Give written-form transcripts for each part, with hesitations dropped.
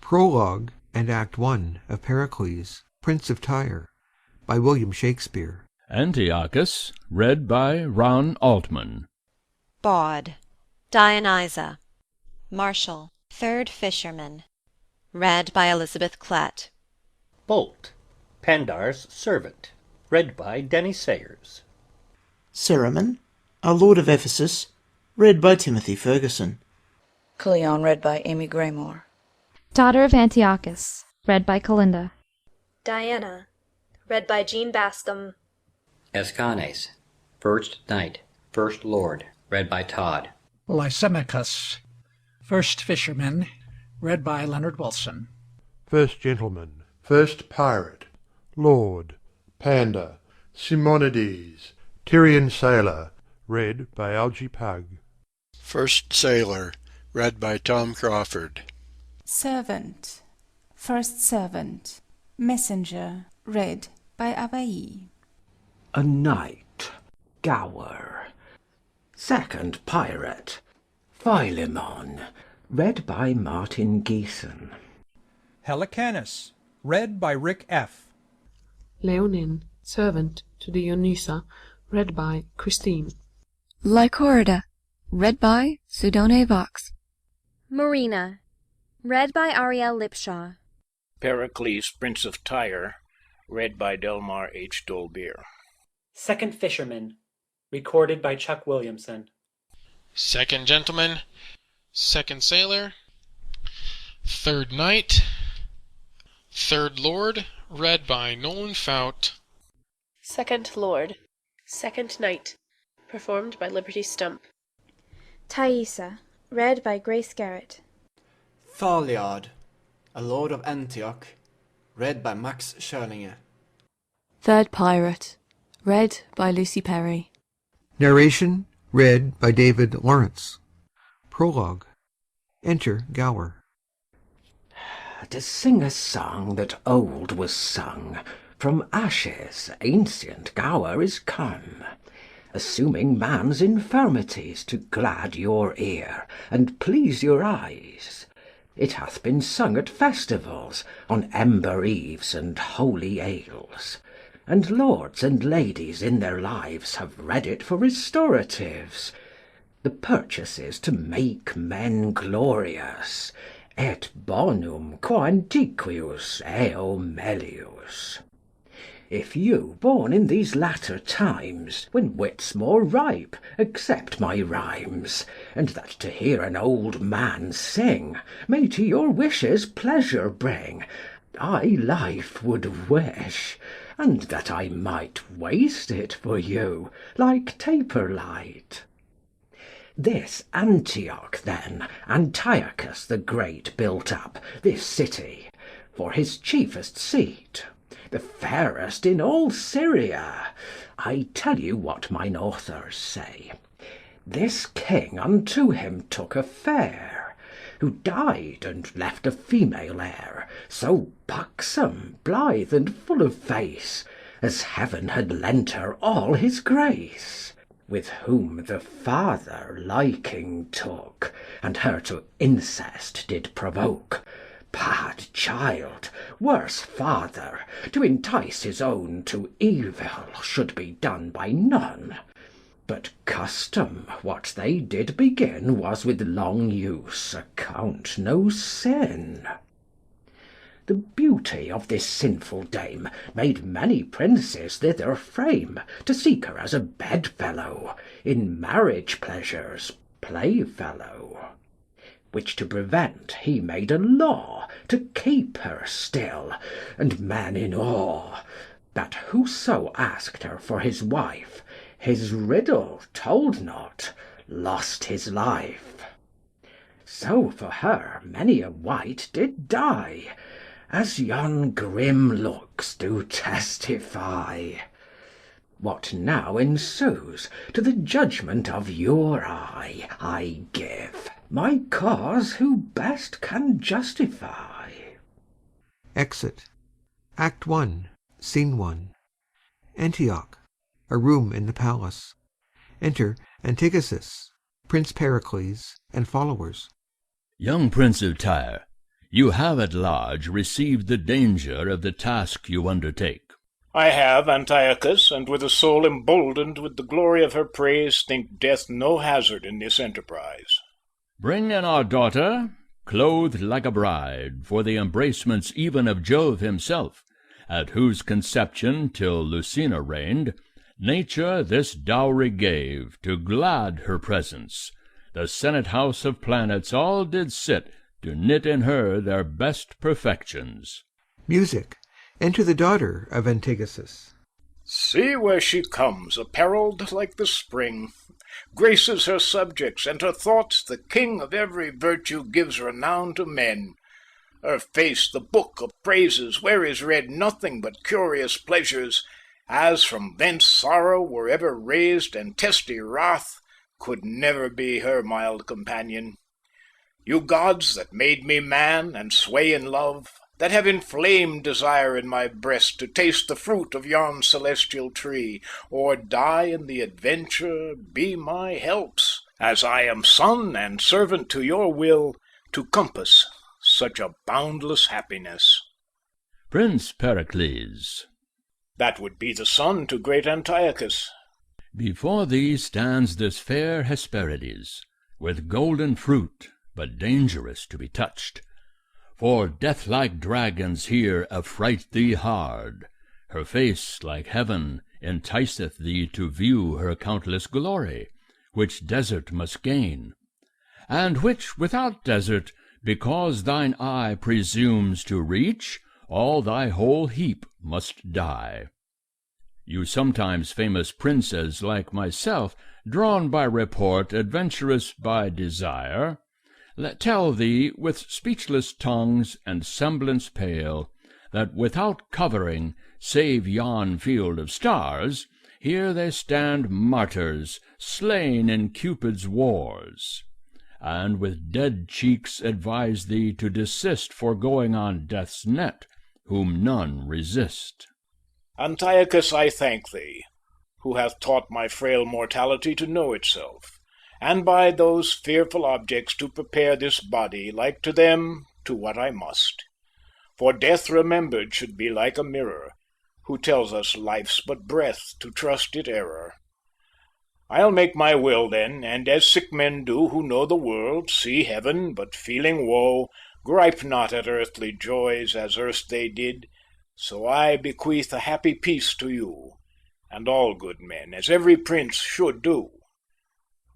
Prologue and Act I of Pericles, Prince of Tyre, by William Shakespeare. Antiochus, read by Ron Altman. Bawd, Dionysa, Martial, Third Fisherman, read by Elizabeth Klett. Bolt, Pandar's Servant, read by Denny Sayers. Cerimon, a Lord of Ephesus, read by Timothy Ferguson. Cleon, read by Amy Graymore. Daughter of Antiochus, read by Calinda. Diana, read by Jean Bascom. Escanes, First Knight, First Lord, read by Todd. Lysimachus, First Fisherman, read by Leonard Wilson. First Gentleman, First Pirate, Lord, Panda, Simonides, Tyrian Sailor, read by Algie Pug. First Sailor, read by Tom Crawford. Servant, First Servant, Messenger, read by Abai. A Knight, Gower. Second Pirate, Philemon, read by Martin Geeson. Helicanus, read by Rick F. Leonin, Servant to Dionysa, read by Christine. Lycorida, read by Sudone Vox. Marina, read by Ariel Lipshaw. Pericles, Prince of Tyre, read by Delmar H. Dolbeer. Second Fisherman, recorded by Chuck Williamson. Second Gentleman, Second Sailor, Third Knight, Third Lord, read by Nolan Fout. Second Lord, Second Knight, performed by Liberty Stump. Thaisa, read by Grace Garrett. Thaliard, a Lord of Antioch, read by Max Scherlinger. Third Pirate, read by Lucy Perry. Narration, read by David Lawrence. Prologue. Enter Gower. To sing a song that old was sung, from ashes ancient Gower is come, assuming man's infirmities to glad your ear and please your eyes. It hath been sung at festivals, on ember eves and holy ales, and lords and ladies in their lives have read it for restoratives, the purchases to make men glorious, et bonum quo antiquius eo melius. If you, born in these latter times, when wit's more ripe, accept my rhymes, and that to hear an old man sing may to your wishes pleasure bring, I life would wish, and that I might waste it for you, like taper light. This Antioch, then, Antiochus the Great built up, this city, for his chiefest seat, the fairest in all Syria. I tell you what mine authors say. This king unto him took a fair, who died and left a female heir, so buxom, blithe, and full of face, as heaven had lent her all his grace, with whom the father liking took, and her to incest did provoke. Bad child, worse father, to entice his own to evil should be done by none. But custom, what they did begin, was with long use account no sin. The beauty of this sinful dame made many princes thither frame, to seek her as a bedfellow, in marriage pleasures playfellow. Which to prevent he made a law, to keep her still, and men in awe, that whoso asked her for his wife, his riddle told not, lost his life. So for her many a wight did die, as yon grim looks do testify. What now ensues, to the judgment of your eye I give, my cause who best can justify. Exit. Act I, Scene I. Antioch. A room in the palace. Enter Antigesis, Prince Pericles, and followers. Young Prince of Tyre, You have at large received the danger of the task you undertake. I have, Antiochus, and with a soul emboldened with the glory of her praise, think death no hazard in this enterprise. Bring in our daughter, clothed like a bride, for the embracements even of Jove himself, at whose conception, till Lucina reigned, nature this dowry gave, to glad her presence. The senate house of planets all did sit, to knit in her their best perfections. Music. Enter the daughter of Antigesis. See where she comes, apparelled like the spring, graces her subjects, and her thoughts the king of every virtue gives renown to men. Her face the book of praises, where is read nothing but curious pleasures, as from thence sorrow were ever raised, and testy wrath could never be her mild companion. You gods that made me man, and sway in love, that have inflamed desire in my breast to taste the fruit of yon celestial tree, or die in the adventure, be my helps, as I am son and servant to your will, to compass such a boundless happiness. Prince Pericles. That would be the son to great Antiochus. Before thee stands this fair Hesperides, with golden fruit, but dangerous to be touched. For death-like dragons here affright thee hard. Her face, like heaven, enticeth thee to view her countless glory, which desert must gain, and which without desert, because thine eye presumes to reach, all thy whole heap must die. You sometimes famous princes like myself, drawn by report, adventurous by desire, tell thee with speechless tongues and semblance pale, that without covering, save yon field of stars, here they stand martyrs, slain in Cupid's wars, and with dead cheeks advise thee to desist for going on death's net, whom none resist. Antiochus, I thank thee, who hath taught my frail mortality to know itself, and by those fearful objects to prepare this body, like to them, to what I must. For death remembered should be like a mirror, who tells us life's but breath, to trust it error. I'll make my will then, and as sick men do, who know the world, see heaven, but feeling woe, gripe not at earthly joys, as erst they did, so I bequeath a happy peace to you, and all good men, as every prince should do.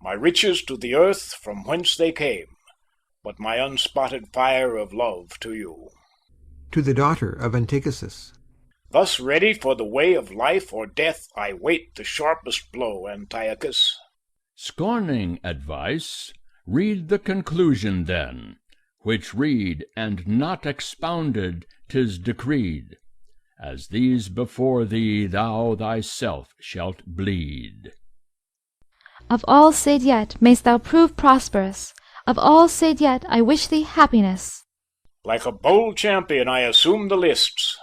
My riches to the earth from whence they came, but my unspotted fire of love to you. To the daughter of Antigesis. Thus ready for the way of life or death, I wait the sharpest blow, Antiochus. Scorning advice, read the conclusion then, which read, and not expounded, 'tis decreed, as these before thee thou thyself shalt bleed. Of all said yet, mayst thou prove prosperous. Of all said yet, I wish thee happiness. Like a bold champion I assume the lists,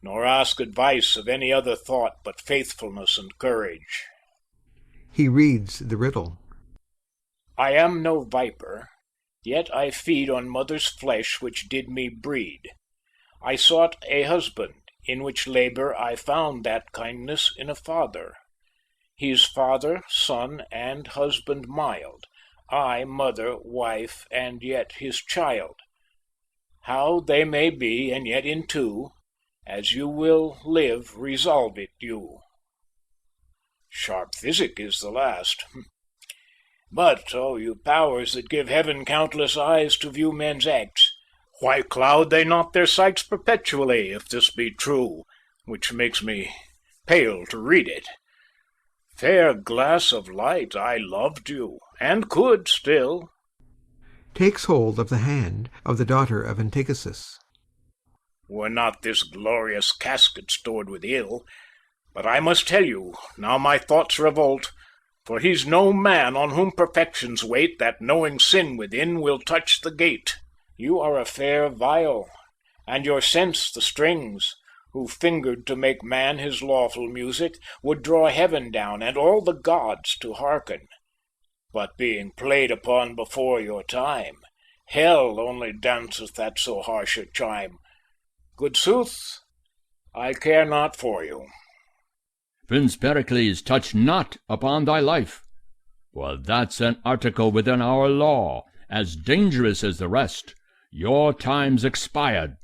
nor ask advice of any other thought but faithfulness and courage. He reads the riddle. I am no viper, yet I feed on mother's flesh which did me breed. I sought a husband, in which labour I found that kindness in a father. He's father, son, and husband mild, I mother, wife, and yet his child. How they may be, and yet in two, as you will live, resolve it you. Sharp physic is the last. But, oh, you powers that give heaven countless eyes to view men's acts, why cloud they not their sights perpetually, if this be true, which makes me pale to read it? Fair glass of light, I loved you, and could still. Takes hold of the hand of the daughter of Antigesis. Were not this glorious casket stored with ill, but I must tell you, now my thoughts revolt, for he's no man on whom perfections wait, that knowing sin within will touch the gate. You are a fair viol, and your sense the strings, who fingered to make man his lawful music, would draw heaven down, and all the gods to hearken. But being played upon before your time, Hell only danceth at so harsh a chime. Good sooth, I care not for you. Prince Pericles, touch not upon thy life, for that's an article within our law, as dangerous as the rest. Your time's expired.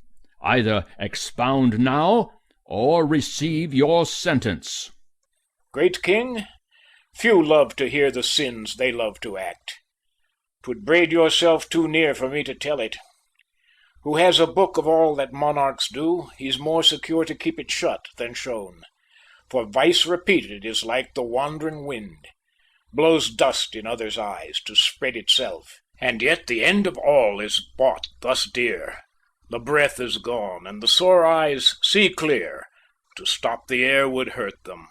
Either expound now, or receive your sentence. Great king, few love to hear the sins they love to act. 'Twould braid yourself too near for me to tell it. Who has a book of all that monarchs do, he's more secure to keep it shut than shown. For vice repeated is like the wandering wind, blows dust in others' eyes to spread itself. And yet the end of all is bought thus dear. The breath is gone, and the sore eyes see clear. To stop the air would hurt them.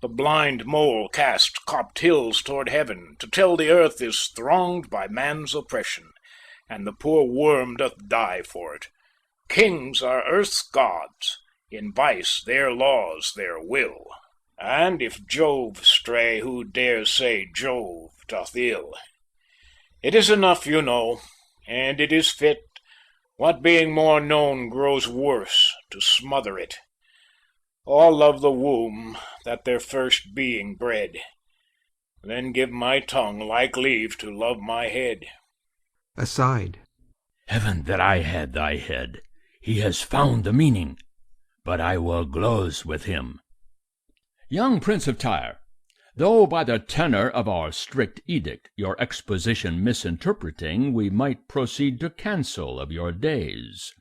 The blind mole casts copped hills toward heaven, to tell the earth is thronged by man's oppression, and the poor worm doth die for it. Kings are earth's gods, in vice their laws their will. And if Jove stray, who dares say Jove doth ill? It is enough you know, and it is fit, what being more known grows worse, to smother it. All love the womb that their first being bred, then give my tongue like leave to love my head. Aside. Heaven that I had thy head! He has found the meaning, but I will glose with him. Young Prince of Tyre, though by the tenor of our strict edict your exposition misinterpreting we might proceed to cancel of your days,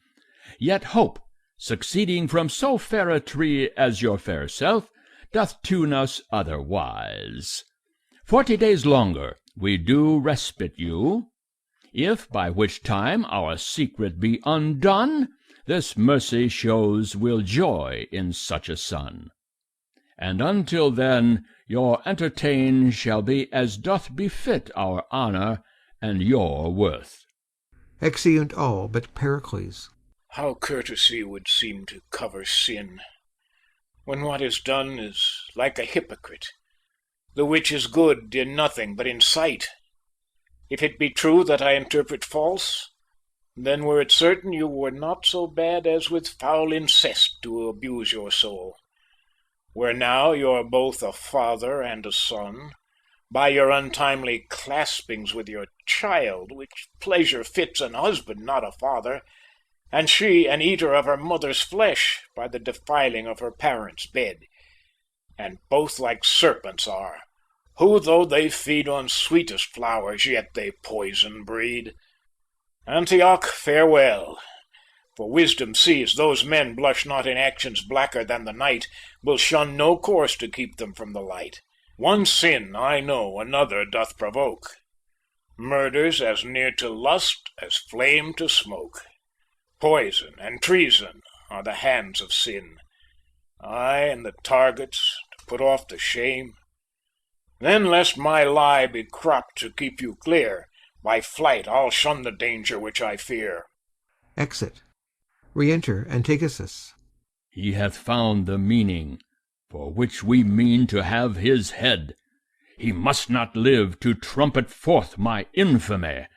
yet hope, succeeding from so fair a tree as your fair self, doth tune us otherwise. 40 days longer we do respite you. If by which time our secret be undone, this mercy shows we'll joy in such a son. And until then your entertain shall be as doth befit our honour and your worth. Exeunt all but Pericles. How courtesy would seem to cover sin, when what is done is like a hypocrite, the which is good in nothing but in sight. If it be true that I interpret false, then were it certain you were not so bad as with foul incest to abuse your soul. Where now you're both a father and a son, by your untimely claspings with your child, which pleasure fits an husband, not a father, and she an eater of her mother's flesh by the defiling of her parents' bed, and both like serpents are, who though they feed on sweetest flowers, yet they poison breed. Antioch, farewell, for wisdom sees those men blush not in actions blacker than the night, will shun no course to keep them from the light. One sin, I know, another doth provoke, murder's as near to lust as flame to smoke. Poison and treason are the hands of sin, aye, and the targets to put off the shame. Then, lest my lie be cropped to keep you clear, by flight I'll shun the danger which I fear. Exit. Re-enter Antigesis. He hath found the meaning, for which we mean to have his head. He must not live to trumpet forth my infamy,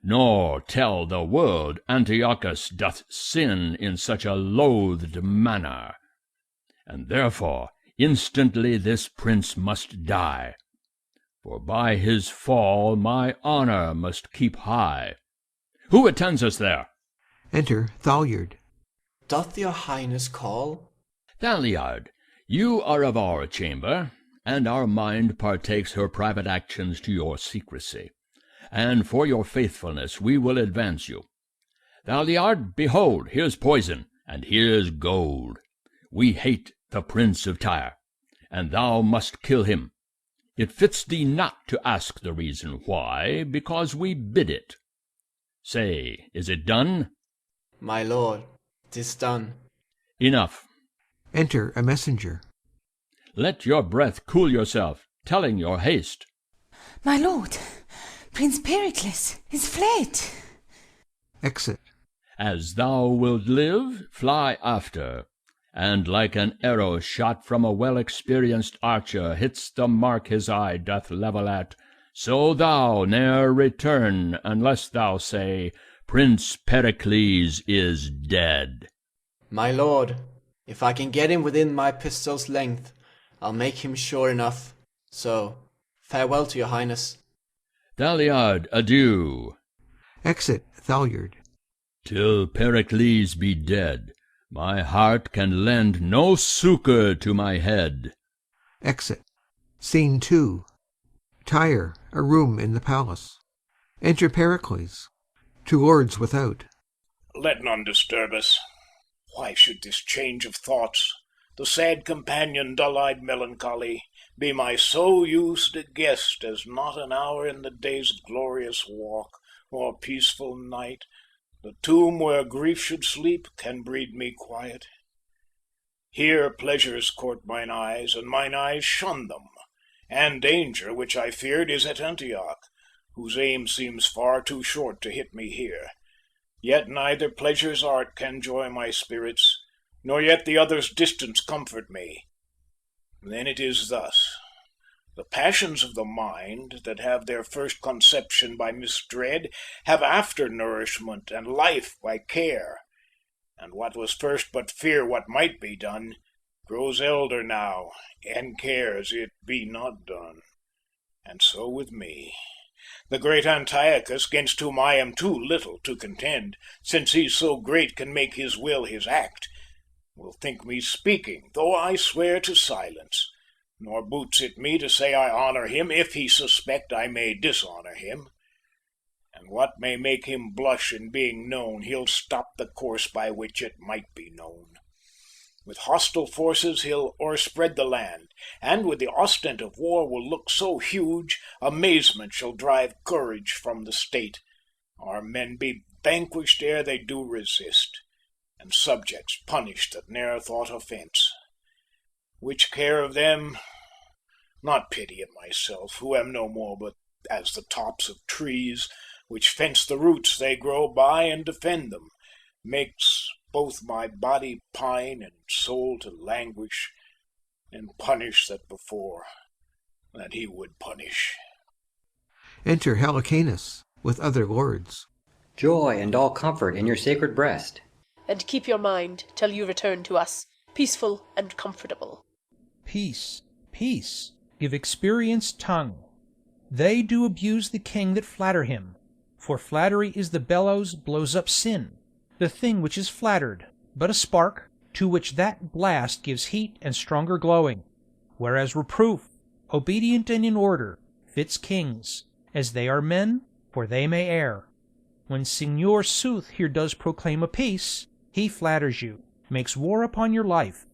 nor tell the world Antiochus doth sin in such a loathed manner. And therefore instantly this prince must die, for by his fall my honour must keep high. Who attends us there? Enter Thaliard. Doth your highness call? Thaliard, you are of our chamber, and our mind partakes her private actions to your secrecy, and for your faithfulness we will advance you. Thaliard, behold, here's poison, and here's gold. We hate the Prince of Tyre, and thou must kill him. It fits thee not to ask the reason why, because we bid it. Say, is it done? My lord, 'tis done. Enough. Enter a messenger. Let your breath cool yourself, telling your haste. My lord, Prince Pericles is fled. Exit. As thou wilt live, fly after, and like an arrow shot from a well-experienced archer hits the mark his eye doth level at, so thou ne'er return unless thou say, Prince Pericles is dead. My lord, if I can get him within my pistol's length, I'll make him sure enough. So, farewell to your highness. Thaliard, adieu. Exit Thaliard. Till Pericles be dead, my heart can lend no succour to my head. Exit. Scene 2. Tyre, a room in the palace. Enter Pericles. Two lords without. Let none disturb us. Why should this change of thoughts, the sad companion, dull-eyed melancholy, be my so used a guest as not an hour in the day's glorious walk, or peaceful night, the tomb where grief should sleep, can breed me quiet? Here pleasures court mine eyes, and mine eyes shun them, and danger, which I feared, is at Antioch, whose aim seems far too short to hit me here. Yet neither pleasure's art can joy my spirits, nor yet the other's distance comfort me. Then it is thus. The passions of the mind, that have their first conception by misdread, have after nourishment and life by care. And what was first but fear what might be done, grows elder now, and cares it be not done. And so with me. The great Antiochus, 'gainst whom I am too little to contend, since he so great can make his will his act, will think me speaking, though I swear to silence. Nor boots it me to say I honour him, if he suspect I may dishonour him. And what may make him blush in being known, he'll stop the course by which it might be known. With hostile forces he'll o'erspread the land, and with the ostent of war will look so huge, amazement shall drive courage from the state. Our men be vanquished ere they do resist, and subjects punished that ne'er thought offence. Which care of them, not pity of myself, who am no more but as the tops of trees, which fence the roots they grow by and defend them, makes both my body pine and soul to languish, and punish that before that he would punish. Enter Helicanus with other lords. Joy and all comfort in your sacred breast. And keep your mind till you return to us, peaceful and comfortable. Peace, peace, give experience tongue. They do abuse the king that flatter him, for flattery is the bellows blows up sin, the thing which is flattered, but a spark, to which that blast gives heat and stronger glowing. Whereas reproof, obedient and in order, fits kings, as they are men, for they may err. When Signor Sooth here does proclaim a peace, he flatters you, makes war upon your life.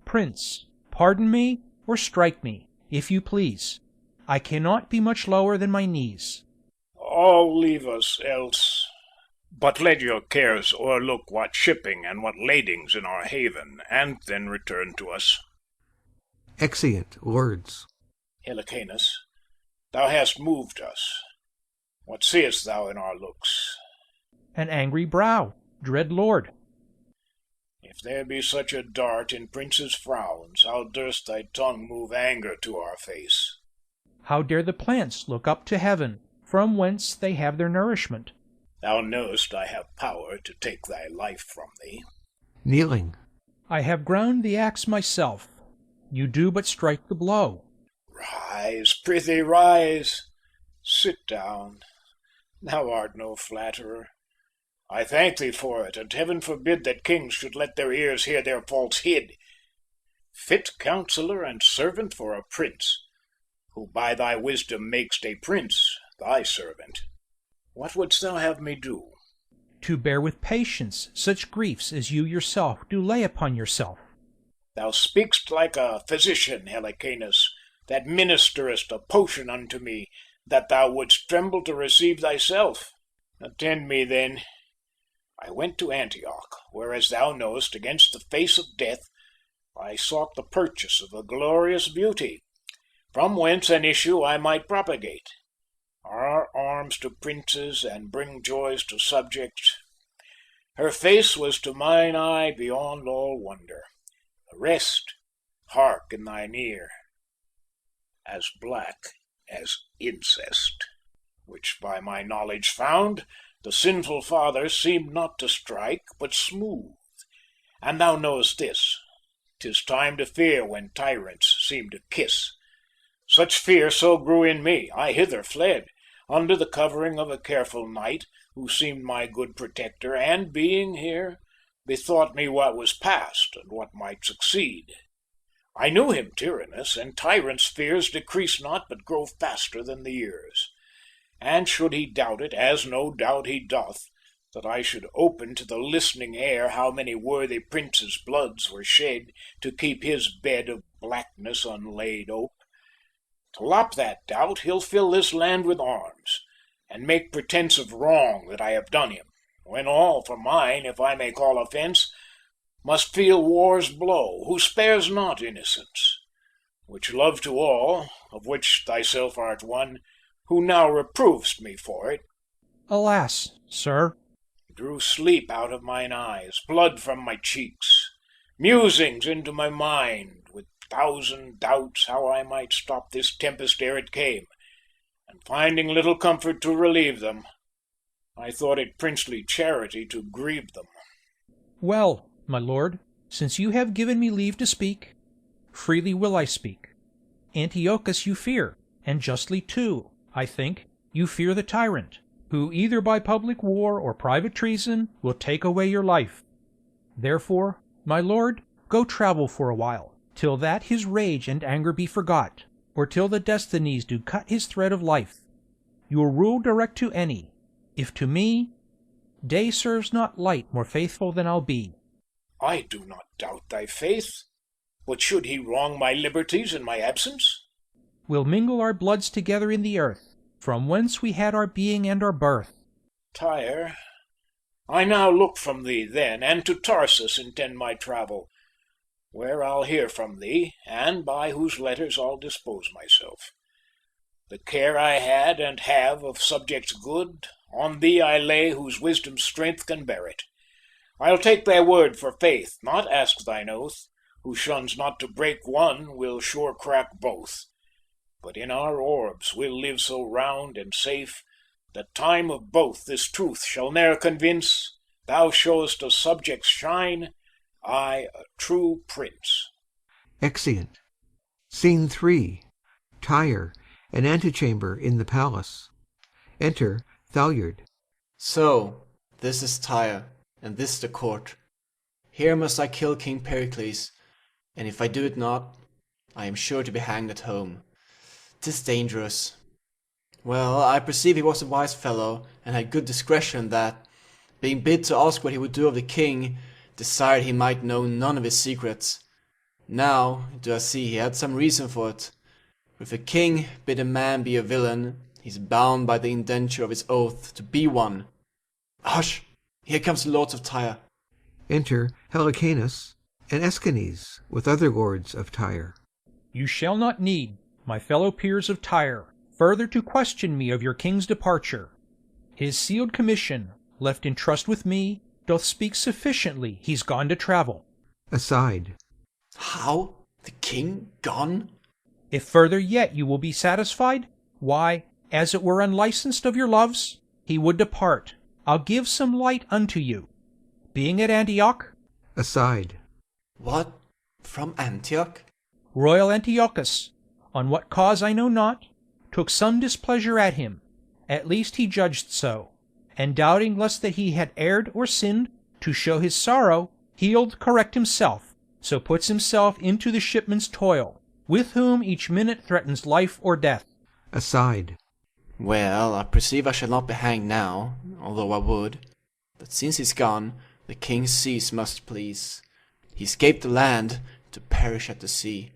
Prince, pardon me, or strike me, if you please. I cannot be much lower than my knees. All leave us else. But let your cares o'erlook what shipping and what ladings in our haven, and then return to us. Exeunt lords. Helicanus, thou hast moved us. What seest thou in our looks? An angry brow, dread lord. If there be such a dart in princes' frowns, how durst thy tongue move anger to our face? How dare the plants look up to heaven, from whence they have their nourishment? Thou knowest I have power to take thy life from thee. Kneeling. I have ground the axe myself. You do but strike the blow. Rise, prithee, rise. Sit down. Thou art no flatterer. I thank thee for it, and heaven forbid that kings should let their ears hear their faults hid. Fit counsellor and servant for a prince, who by thy wisdom makest a prince thy servant. What wouldst thou have me do? To bear with patience such griefs as you yourself do lay upon yourself. Thou speakst like a physician, Helicanus, that ministerest a potion unto me, that thou wouldst tremble to receive thyself. Attend me then. I went to Antioch, where, as thou knowest, against the face of death, I sought the purchase of a glorious beauty, from whence an issue I might propagate. Our arms to princes and bring joys to subjects. Her face was to mine eye beyond all wonder. The rest, hark in thine ear, as black as incest, which by my knowledge found, The sinful father seemed not to strike, but smooth. And thou knowest this, 'tis time to fear when tyrants seem to kiss. Such fear so grew in me, I hither fled, under the covering of a careful knight, who seemed my good protector, and being here, bethought me what was past, and what might succeed. I knew him tyrannous, and tyrants' fears decrease not, but grow faster than the years. And should he doubt it, as no doubt he doth, that I should open to the listening air how many worthy princes' bloods were shed to keep his bed of blackness unlaid ope, to lop that doubt, he'll fill this land with arms, and make pretence of wrong that I have done him, when all for mine, if I may call offence, must feel war's blow, who spares not innocence, which love to all, of which thyself art one, who now reprovest me for it. Alas, sir, drew sleep out of mine eyes, blood from my cheeks, musings into my mind, with thousand doubts how I might stop this tempest ere it came, and finding little comfort to relieve them, I thought it princely charity to grieve them. Well, my lord, since you have given me leave to speak, freely will I speak. Antiochus you fear, and justly too, I think, you fear the tyrant, who either by public war or private treason will take away your life. Therefore, my lord, go travel for a while, till that his rage and anger be forgot, or till the destinies do cut his thread of life. Your rule direct to any, if to me, day serves not light more faithful than I'll be. I do not doubt thy faith, but should he wrong my liberties in my absence? We'll mingle our bloods together in the earth, from whence we had our being and our birth. Tyre, I now look from thee then, and to Tarsus intend my travel, where I'll hear from thee, and by whose letters I'll dispose myself. The care I had and have of subjects good, on thee I lay whose wisdom's strength can bear it. I'll take thy word for faith, not ask thine oath. Who shuns not to break one will sure crack both. But in our orbs we'll live so round and safe, that time of both this truth shall ne'er convince. Thou showest a subject's shine, I a true prince. Exeunt. Scene 3. Tyre, an antechamber in the palace. Enter Thalyard. So, this is Tyre, and this the court. Here must I kill King Pericles, and if I do it not, I am sure to be hanged at home. 'Tis dangerous. Well, I perceive he was a wise fellow, and had good discretion that, being bid to ask what he would do of the king, desired he might know none of his secrets. Now do I see he had some reason for it. For if a king bid a man be a villain, he's bound by the indenture of his oath to be one. Hush! Here comes the lords of Tyre. Enter Helicanus and Escanes with other lords of Tyre. You shall not need, my fellow peers of Tyre, further to question me of your king's departure. His sealed commission, left in trust with me, doth speak sufficiently he's gone to travel. Aside. How? The king gone? If further yet you will be satisfied, why, as it were unlicensed of your loves, he would depart. I'll give some light unto you. Being at Antioch. Aside. What? From Antioch? Royal Antiochus, on what cause I know not, took some displeasure at him, at least he judged so, and doubting lest that he had erred or sinned, to show his sorrow, he'll correct himself, so puts himself into the shipman's toil, with whom each minute threatens life or death. Aside. Well, I perceive I shall not be hanged now, although I would. But since he's gone, the king's cease must please. He escaped the land, to perish at the sea.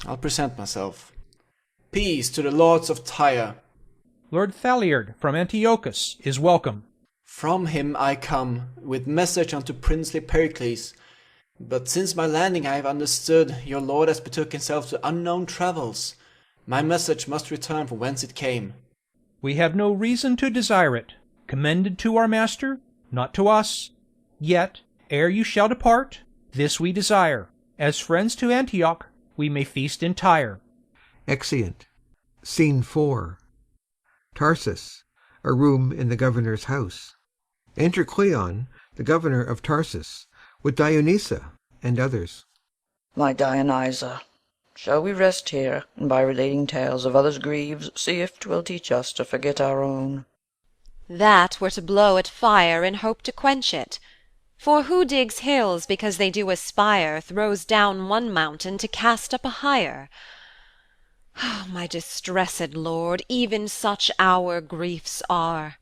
I'll present myself. Peace to the lords of Tyre. Lord Thalyard from Antiochus is welcome. From him I come, with message unto princely Pericles. But since my landing I have understood your lord has betook himself to unknown travels. My message must return from whence it came. We have no reason to desire it, commended to our master, not to us. Yet, ere you shall depart, this we desire, as friends to Antioch, we may feast in Tyre. Exeunt. Scene 4. Tarsus, a room in the governor's house. Enter Cleon, the governor of Tarsus, with Dionysa and others. My Dionysa, shall we rest here, and by relating tales of others' griefs, see if 'twill teach us to forget our own? That were to blow at fire in hope to quench it. For who digs hills because they do aspire, throws down one mountain to cast up a higher. My distressed lord, even such our griefs are.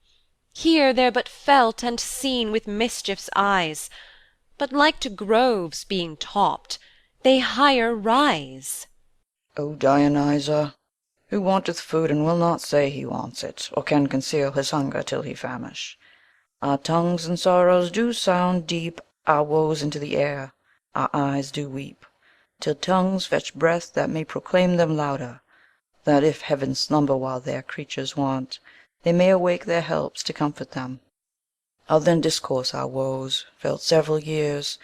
Here they're but felt and seen with mischief's eyes, but like to groves being topped, they higher rise. O Dionysa, who wanteth food and will not say he wants it, or can conceal his hunger till he famish? Our tongues and sorrows do sound deep our woes into the air, our eyes do weep, till tongues fetch breath that may proclaim them louder, that if heaven slumber while their creatures want, they may awake their helps to comfort them. I'll then discourse our woes, felt several years,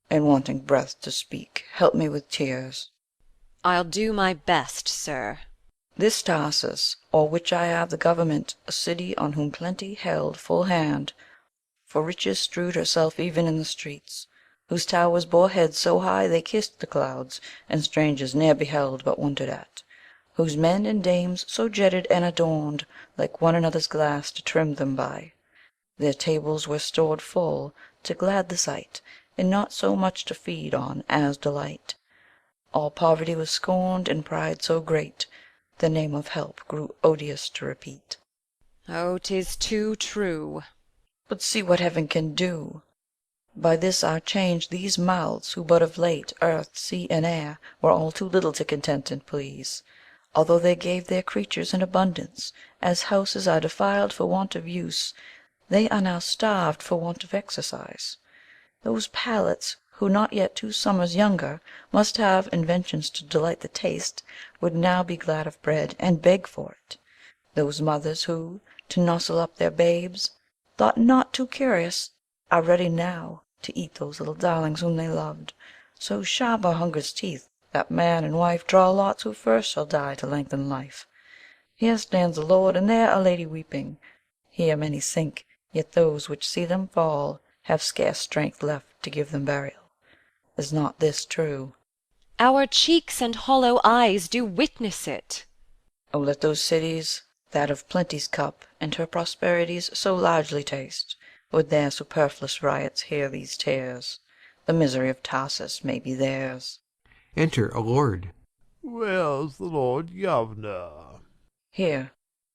and wanting breath to speak, help me with tears. I'll do my best, sir. This Tarsus, o'er which I have the government, a city on whom plenty held full hand, for riches strewed herself even in the streets, whose towers bore heads so high they kissed the clouds, and strangers ne'er beheld but wondered at, whose men and dames so jetted and adorned, like one another's glass to trim them by. Their tables were stored full, to glad the sight, and not so much to feed on as delight. All poverty was scorned, and pride so great, the name of help grew odious to repeat. Oh, 'tis too true. But see what heaven can do. By this our change these mouths, who but of late earth, sea, and air, were all too little to content and please, although they gave their creatures in abundance, as houses are defiled for want of use, they are now starved for want of exercise. Those palates, who not yet 2 summers younger, must have inventions to delight the taste, would now be glad of bread, and beg for it. Those mothers who, to nuzzle up their babes, thought not too curious, are ready now to eat those little darlings whom they loved. So sharp are hunger's teeth, that man and wife draw lots who first shall die to lengthen life. Here stands a lord, and there a lady weeping. Here many sink, yet those which see them fall have scarce strength left to give them burial. Is not this true? Our cheeks and hollow eyes do witness it. O let those cities that of plenty's cup and her prosperities so largely taste, with their superfluous riots hear these tears, the misery of Tarsus may be theirs. Enter a lord. Where's the Lord Governor? Here,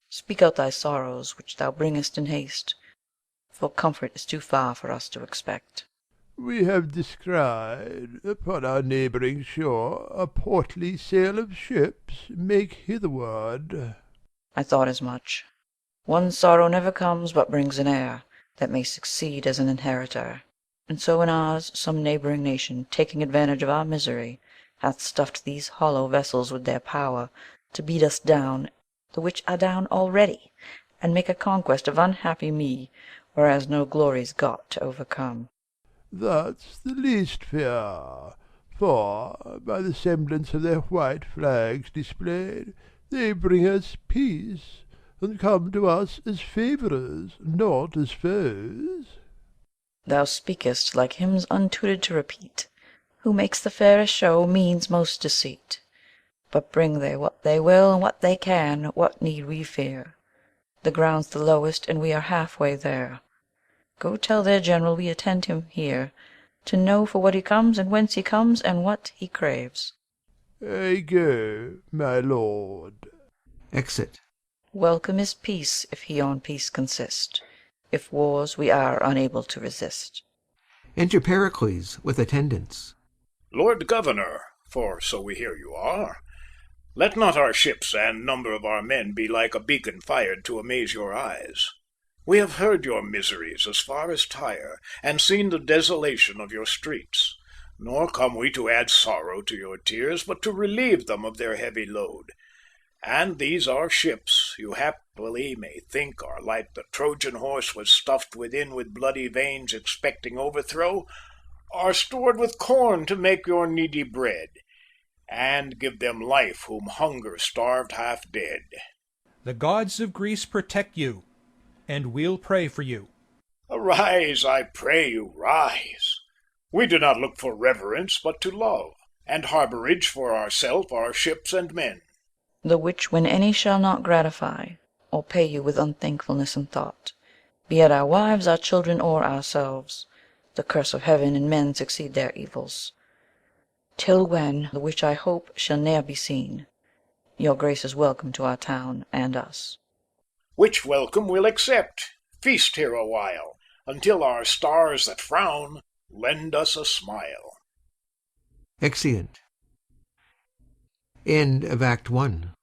speak out thy sorrows which thou bringest in haste, for comfort is too far for us to expect. We have descried upon our neighbouring shore a portly sail of ships make hitherward. I thought as much. One sorrow never comes but brings an heir that may succeed as an inheritor, and so in ours some neighbouring nation, taking advantage of our misery, hath stuffed these hollow vessels with their power to beat us down, the which are down already, and make a conquest of unhappy me, whereas no glory's got to overcome. That's the least fear, for, by the semblance of their white flags displayed, they bring us peace, and come to us as favourers, not as foes. Thou speakest like hymns untutored to repeat. Who makes the fairest show means most deceit. But bring they what they will and what they can, what need we fear? The ground's the lowest, and we are half-way there. Go tell their general we attend him here, to know for what he comes, and whence he comes, and what he craves. I go, my lord. Exit. Welcome is peace, if he on peace consist. If wars, we are unable to resist. Enter Pericles with attendants. Lord Governor, for so we hear you are, let not our ships and number of our men be like a beacon fired to amaze your eyes. We have heard your miseries as far as Tyre, and seen the desolation of your streets. Nor come we to add sorrow to your tears, but to relieve them of their heavy load. And these our ships, you happily may think, are like the Trojan horse was stuffed within with bloody veins, expecting overthrow, are stored with corn to make your needy bread, and give them life whom hunger starved half dead. The gods of Greece protect you, and we'll pray for you. Arise, I pray you, rise. We do not look for reverence, but to love, and harbourage for ourself, our ships and men. The which when any shall not gratify, or pay you with unthankfulness and thought, be it our wives, our children, or ourselves, the curse of heaven and men succeed their evils. Till when, the which I hope shall ne'er be seen, your grace is welcome to our town and us. Which welcome we'll accept. Feast here a while, until our stars that frown lend us a smile. Exeunt. End of Act 1.